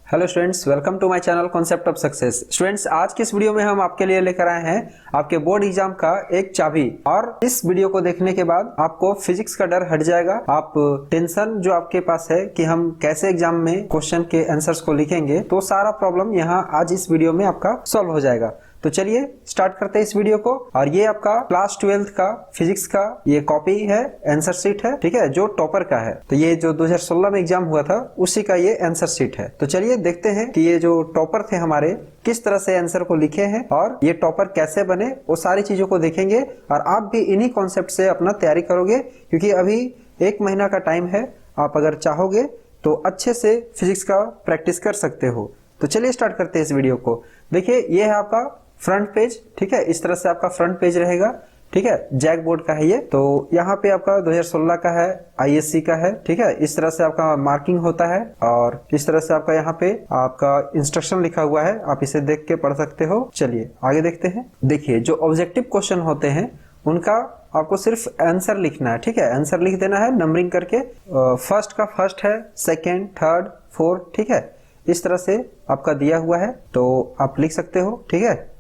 Hello students, welcome to my channel concept of success. Students, आज की इस video में हम आपके लिए लेकर आए हैं आपके बोर्ड एग्जाम का एक चाबी। और इस वीडियो को देखने के बाद आपको फिजिक्स का डर हट जाएगा। आप टेंशन जो आपके पास है कि हम कैसे एग्जाम में क्वेश्चन के आंसर्स को लिखेंगे, तो सारा प्रॉब्लम यहाँ आज इस वीडियो में आपका सॉल्व हो जाएगा। तो चलिए स्टार्ट करते हैं इस वीडियो को। और ये आपका क्लास 12th का फिजिक्स का ये कॉपी है, आंसर शीट है, ठीक है, जो टॉपर का है। तो ये जो 2016 में एग्जाम हुआ था उसी का ये आंसर शीट है। तो चलिए देखते हैं कि ये जो टॉपर थे हमारे किस तरह से आंसर को लिखे हैं और ये टॉपर कैसे बने, वो सारी चीजों को देखेंगे। और आप भी इन्हीं कॉन्सेप्ट से अपना तैयारी करोगे, क्योंकि अभी 1 महीना का टाइम है। आप अगर चाहोगे तो अच्छे से फिजिक्स का प्रैक्टिस कर सकते हो। तो चलिए स्टार्ट करते हैं इस वीडियो को। देखिए ये है आपका फ्रंट पेज, ठीक है, इस तरह से आपका फ्रंट पेज रहेगा, ठीक है, जैक बोर्ड का है ये। तो यहाँ पे आपका 2016 का है, आईएससी का है, ठीक है, इस तरह से आपका मार्किंग होता है। और इस तरह से आपका यहाँ पे आपका इंस्ट्रक्शन लिखा हुआ है, आप इसे देख के पढ़ सकते हो। चलिए आगे देखते हैं। देखिए जो ऑब्जेक्टिव क्वेश्चन होते हैं उनका आपको सिर्फ आंसर लिखना है, ठीक है, आंसर लिख देना है नंबरिंग करके। फर्स्ट का फर्स्ट है, सेकेंड, थर्ड, फोर्थ, ठीक है, इस तरह से आपका दिया हुआ है, तो आप लिख सकते हो, ठीक है।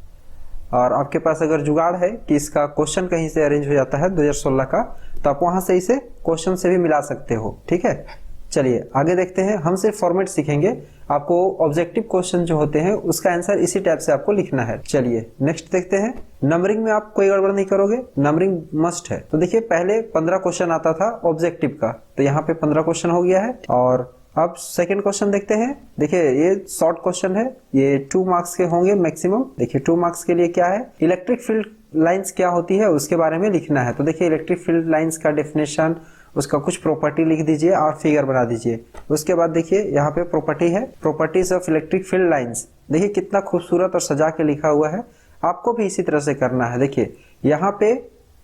और आपके पास अगर जुगाड़ है कि इसका क्वेश्चन कहीं से अरेंज हो जाता है 2016 का, तो आप वहां से इसे क्वेश्चन से भी मिला सकते हो, ठीक है। चलिए आगे देखते हैं। हम सिर्फ फॉर्मेट सीखेंगे, आपको ऑब्जेक्टिव क्वेश्चन जो होते हैं उसका आंसर इसी टाइप से आपको लिखना है। चलिए नेक्स्ट देखते हैं। नंबरिंग में आप कोई गड़बड़ नहीं करोगे, नंबरिंग मस्ट है। तो देखिए पहले 15 क्वेश्चन आता था ऑब्जेक्टिव का, तो यहाँ पे 15 क्वेश्चन हो गया है। और अब सेकंड क्वेश्चन देखते हैं। देखिए ये शॉर्ट क्वेश्चन है, ये 2 मार्क्स के होंगे मैक्सिमम। देखिए 2 मार्क्स के लिए क्या है, इलेक्ट्रिक फील्ड लाइंस क्या होती है उसके बारे में लिखना है। तो देखिए इलेक्ट्रिक फील्ड लाइंस का डेफिनेशन, उसका कुछ प्रॉपर्टी लिख दीजिए और फिगर बना दीजिए। उसके बाद देखिए यहाँ पे प्रॉपर्टी है, properties of electric field lines. देखिए कितना खूबसूरत और सजा के लिखा हुआ है। आपको भी इसी तरह से करना है। देखिए यहाँ पे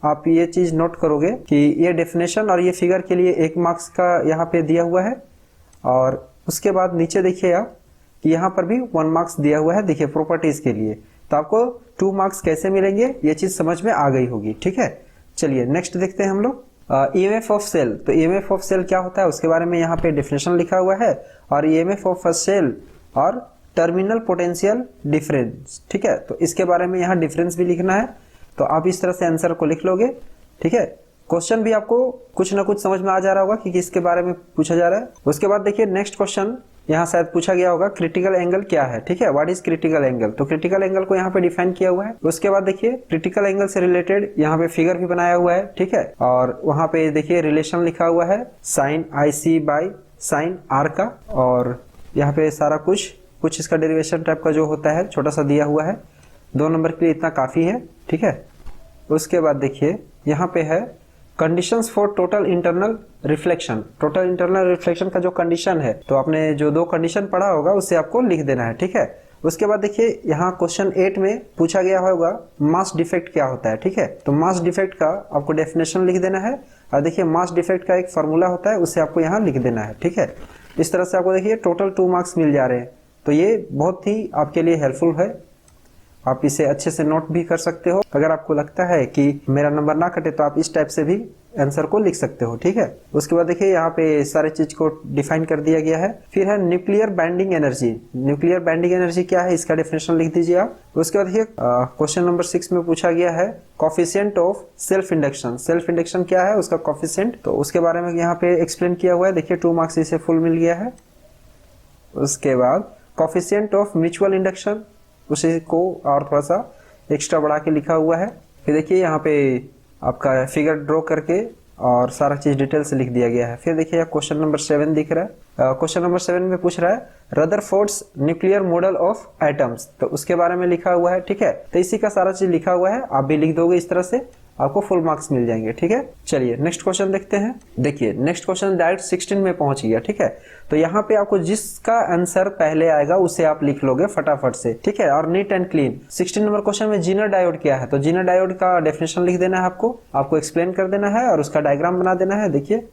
आप ये चीज नोट करोगे कि ये डेफिनेशन और ये फिगर के लिए 1 मार्क्स का यहाँ पे दिया हुआ है। और उसके बाद नीचे देखिए आप कि यहाँ पर भी 1 मार्क्स दिया हुआ है, देखिए प्रॉपर्टीज के लिए। तो आपको 2 मार्क्स कैसे मिलेंगे ये चीज समझ में आ गई होगी, ठीक है। चलिए नेक्स्ट देखते हैं हम लोग। EMF of cell. तो ईएमएफ ऑफ सेल क्या होता है उसके बारे में यहाँ पे डेफिनेशन लिखा हुआ है। और ईएमएफ ऑफ अ सेल और टर्मिनल पोटेंशियल डिफरेंस, ठीक है, तो इसके बारे में यहाँ डिफरेंस भी लिखना है। तो आप इस तरह से आंसर को लिख लोगे, ठीक है। क्वेश्चन भी आपको कुछ ना कुछ समझ में आ जा रहा होगा कि किसके बारे में पूछा जा रहा है। उसके बाद देखिए नेक्स्ट क्वेश्चन यहाँ शायद पूछा गया होगा, क्रिटिकल एंगल क्या है, ठीक है, व्हाट इज क्रिटिकल एंगल। तो क्रिटिकल एंगल को यहाँ पे डिफाइन किया हुआ है। उसके बाद देखिए क्रिटिकल एंगल से रिलेटेड यहाँ पे फिगर भी बनाया हुआ है, ठीक है। और वहां पे देखिए रिलेशन लिखा हुआ है sine IC by sine R का। और यहाँ पे सारा कुछ इसका डेरिवेशन टाइप का जो होता है छोटा सा दिया हुआ है। 2 नंबर के लिए इतना काफी है, ठीक है। उसके बाद देखिए यहाँ पे है conditions for total internal reflection. Total internal reflection का जो कंडीशन है, तो आपने जो 2 कंडीशन पढ़ा होगा उसे आपको लिख देना है, ठीक है। उसके बाद देखिए यहाँ क्वेश्चन 8 में पूछा गया होगा मास डिफेक्ट क्या होता है, ठीक है। तो मास डिफेक्ट का आपको डेफिनेशन लिख देना है। और देखिए मास डिफेक्ट का एक फॉर्मूला होता है, उसे आपको यहाँ लिख देना है, ठीक है। इस तरह से आपको देखिए टोटल 2 मार्क्स मिल जा रहे हैं। तो ये बहुत ही आपके लिए हेल्पफुल है, आप इसे अच्छे से नोट भी कर सकते हो। अगर आपको लगता है कि मेरा नंबर ना कटे तो आप इस टाइप से भी आंसर को लिख सकते हो, ठीक है। उसके बाद देखिए यहाँ पे सारे चीज को डिफाइन कर दिया गया है। फिर है nuclear binding energy. Nuclear binding energy क्या है इसका डेफिनेशन लिख दीजिए आप। उसके बाद देखिए क्वेश्चन नंबर 6 में पूछा गया है coefficient of self induction. Self induction क्या है उसका कोफिशिएंट, तो उसके बारे में यहाँ पे एक्सप्लेन किया हुआ है। देखिए 2 मार्क्स इसे फुल मिल गया है। उसके बाद कोफिशिएंट ऑफ म्यूचुअल इंडक्शन, उसी को और थोड़ा सा एक्स्ट्रा बढ़ा के लिखा हुआ है। फिर देखिए यहाँ पे आपका फिगर ड्रॉ करके और सारा चीज डिटेल से लिख दिया गया है। फिर देखिए क्वेश्चन नंबर 7 दिख रहा है। क्वेश्चन नंबर 7 में पूछ रहा है Rutherford's nuclear model of atoms, तो उसके बारे में लिखा हुआ है, ठीक है। तो इसी का सारा चीज लिखा हुआ है, आप भी लिख दोगे इस तरह से, आपको फुल मार्क्स मिल जाएंगे, ठीक है। चलिए नेक्स्ट क्वेश्चन देखते हैं। देखिए नेक्स्ट क्वेश्चन डायरेक्ट 16 में पहुंच गया, ठीक है। तो यहाँ पे आपको जिसका आंसर पहले आएगा उसे आप लिख लोगे फटाफट से, ठीक है, और neat and clean. 16 number question में जीनर डायोड क्या है, तो जीनर डायोड का डेफिनेशन लिख देना है आपको एक्सप्लेन कर देना है और उसका डायग्राम बना देना है। देखिए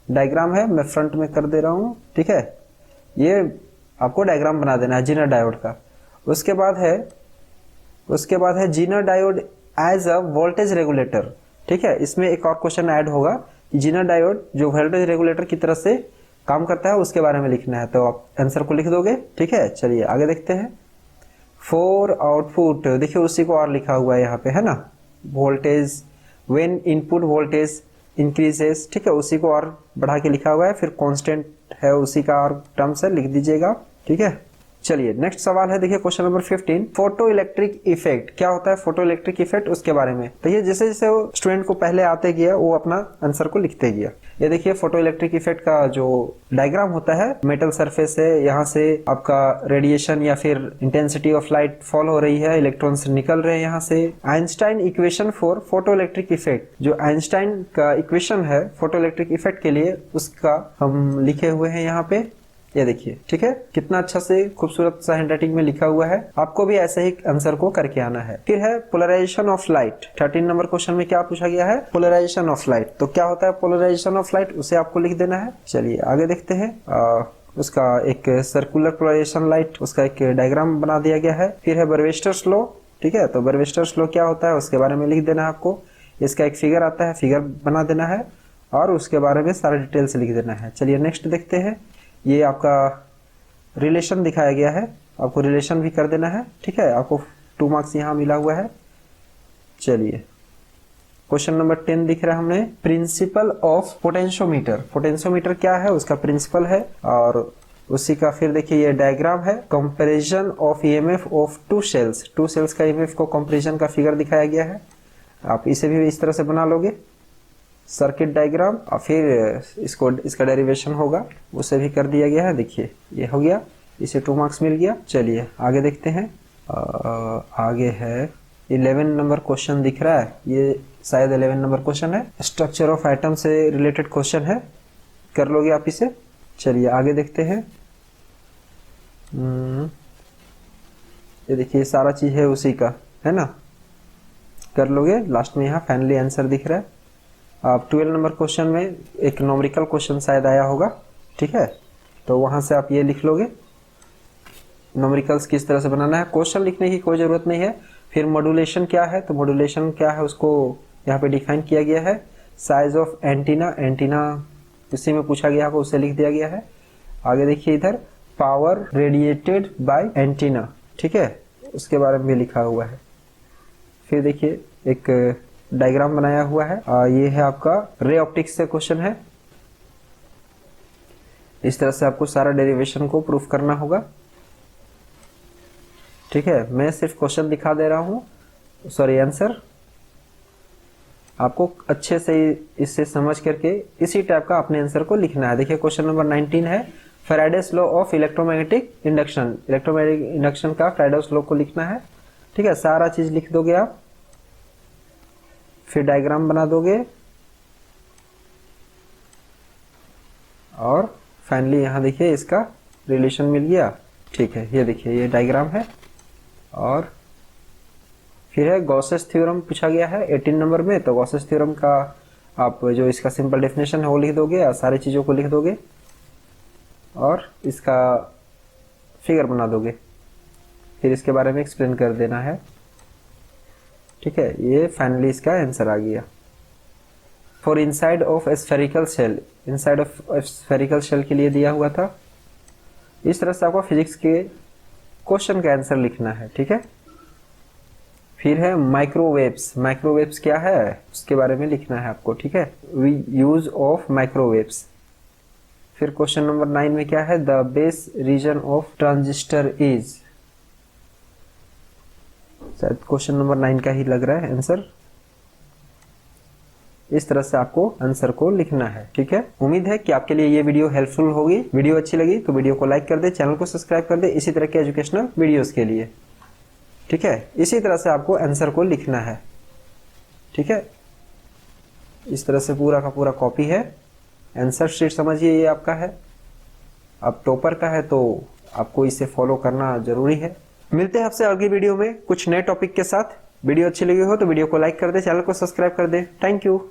डायग्राम है, मैं फ्रंट में कर दे रहा हूँ, ठीक है, ये आपको डायग्राम बना देना है जीनर डायोड का। उसके बाद है Zener diode as a voltage regulator, ठीक है। इसमें एक और क्वेश्चन ऐड होगा, जीनर डायोड जो वोल्टेज रेगुलेटर की तरह से काम करता है उसके बारे में लिखना है, तो आप आंसर को लिख दोगे। ठीक है, चलिए आगे देखते हैं। फॉर आउटपुट, देखिए उसी को और लिखा हुआ है यहाँ पे, है ना। Voltage, when input voltage increases, ठीक है, उसी को और बढ़ा के लिखा हुआ है। फिर कांस्टेंट है, उसी का और टर्म्स है, लिख दीजिएगा। ठीक है, चलिए नेक्स्ट सवाल है, देखिए question number 15, photo electric effect. क्या होता है फोटो इलेक्ट्रिक इफेक्ट, उसके बारे में। तो ये जैसे जैसे वो स्टूडेंट को पहले आते गया वो अपना आंसर को लिखते गया। ये देखिए फोटो इलेक्ट्रिक इफेक्ट का जो डायग्राम होता है, मेटल सरफेस है, यहाँ से आपका रेडिएशन या फिर इंटेंसिटी ऑफ लाइट फॉल हो रही है, इलेक्ट्रॉन्स निकल रहे हैं यहाँ से। Einstein equation for photo electric effect, जो आइंस्टाइन का इक्वेशन है फोटो इलेक्ट्रिक इफेक्ट के लिए, उसका हम लिखे हुए हैं यहाँ पे, ये देखिए। ठीक है, कितना अच्छा से खूबसूरत सा हैंडराइटिंग में लिखा हुआ है। आपको भी ऐसे ही आंसर को करके आना है। फिर है polarization of light. 13 number question में क्या पूछा गया है, पोलराइजेशन ऑफ लाइट। तो क्या होता है पोलराइजेशन ऑफ लाइट, उसे आपको लिख देना है। चलिए आगे देखते हैं। उसका एक सर्कुलर पोलराइजेशन लाइट, उसका एक डायग्राम बना दिया गया है। फिर है बर्वेस्टर्स लॉ। ठीक है, तो बर्वेस्टर्स लॉ क्या होता है उसके बारे में लिख देना है आपको। इसका एक फिगर आता है, फिगर बना देना है और उसके बारे में सारा डिटेल्स लिख देना है। चलिए नेक्स्ट देखते हैं। ये आपका रिलेशन दिखाया गया है, आपको रिलेशन भी कर देना है। ठीक है, आपको 2 मार्क्स यहाँ मिला हुआ है। चलिए क्वेश्चन नंबर 10 दिख रहा है हमें, प्रिंसिपल ऑफ पोटेंशियोमीटर। पोटेंशियोमीटर क्या है, उसका प्रिंसिपल है और उसी का फिर देखिए ये डायग्राम है, comparison of EMF of 2 cells. 2 cells का ईएमएफ को कंपैरिजन का फिगर दिखाया गया है। आप इसे भी इस तरह से बना लोगे, सर्किट डायग्राम, और फिर इसका डेरिवेशन होगा, उसे भी कर दिया गया है। देखिए ये हो गया, इसे 2 मार्क्स मिल गया। चलिए आगे देखते हैं। आगे है 11 नंबर क्वेश्चन दिख रहा है, ये शायद 11 नंबर क्वेश्चन है, स्ट्रक्चर ऑफ आइटम से रिलेटेड क्वेश्चन है, कर लोगे आप इसे। चलिए आगे देखते हैं। ये देखिए सारा चीज है उसी का, है ना, कर लोगे। लास्ट में यहाँ फाइनली आंसर दिख रहा है। आप 12 नंबर क्वेश्चन में एक न्यूमेरिकल क्वेश्चन शायद आया होगा। ठीक है, तो वहां से आप ये लिख लोगे, न्यूमेरिकल्स किस तरह से बनाना है। क्वेश्चन लिखने की कोई जरूरत नहीं है। फिर मॉड्यूलेशन क्या है, तो मॉड्यूलेशन क्या है उसको यहाँ पे डिफाइन किया गया है। साइज ऑफ एंटीना, एंटीना इसी में पूछा गया होगा, उसे लिख दिया गया है। आगे देखिए इधर, पावर रेडिएटेड बाय एंटीना, ठीक है, उसके बारे में भी लिखा हुआ है। फिर देखिए एक डायग्राम बनाया हुआ है, ये है आपका रे ऑप्टिक्स से क्वेश्चन है। इस तरह से आपको सारा डेरिवेशन को प्रूफ करना होगा। ठीक है, मैं सिर्फ क्वेश्चन दिखा दे रहा हूं, सॉरी आंसर। आपको अच्छे से इससे समझ करके इसी टाइप का अपने आंसर को लिखना है। देखिए क्वेश्चन नंबर 19 है, Faraday's law of electromagnetic induction. Electromagnetic induction का फैराडेस लॉ को लिखना है। ठीक है, सारा चीज लिख दोगे आप, फिर डायग्राम बना दोगे और फाइनली यहाँ देखिए इसका रिलेशन मिल गया। ठीक है, ये देखिए ये डायग्राम है। और फिर है गॉसेस थ्योरम पूछा गया है 18 नंबर में। तो गॉसेस थ्योरम का आप जो इसका सिंपल डेफिनेशन है वो लिख दोगे और सारी चीजों को लिख दोगे और इसका फिगर बना दोगे, फिर इसके बारे में एक्सप्लेन कर देना है। ठीक है, ये फाइनली इसका आंसर आ गया। For inside of spherical shell, inside of spherical shell के लिए दिया हुआ था। इस तरह से आपको फिजिक्स के क्वेश्चन का आंसर लिखना है। ठीक है, फिर है माइक्रोवेव्स। माइक्रोवेव्स क्या है उसके बारे में लिखना है आपको। ठीक है, यूज ऑफ माइक्रोवेव्स। फिर क्वेश्चन नंबर 9 में क्या है, the base reason of transistor is. शायद क्वेश्चन नंबर 9 का ही लग रहा है आंसर। इस तरह से आपको आंसर को लिखना है। ठीक है, उम्मीद है कि आपके लिए ये वीडियो हेल्पफुल होगी। वीडियो अच्छी लगी तो वीडियो को लाइक कर दे, चैनल को सब्सक्राइब कर दे इसी तरह के एजुकेशनल वीडियोस के लिए। ठीक है, इसी तरह से आपको आंसर को लिखना है। ठीक है, इस तरह से पूरा का पूरा कॉपी है। आंसर शीट समझिए ये आपका है, आप टॉपर का है तो आपको इसे फॉलो करना जरूरी है। मिलते हैं आपसे अगली वीडियो में कुछ नए टॉपिक के साथ। वीडियो अच्छी लगी हो तो वीडियो को लाइक कर दे, चैनल को सब्सक्राइब कर दे। Thank you.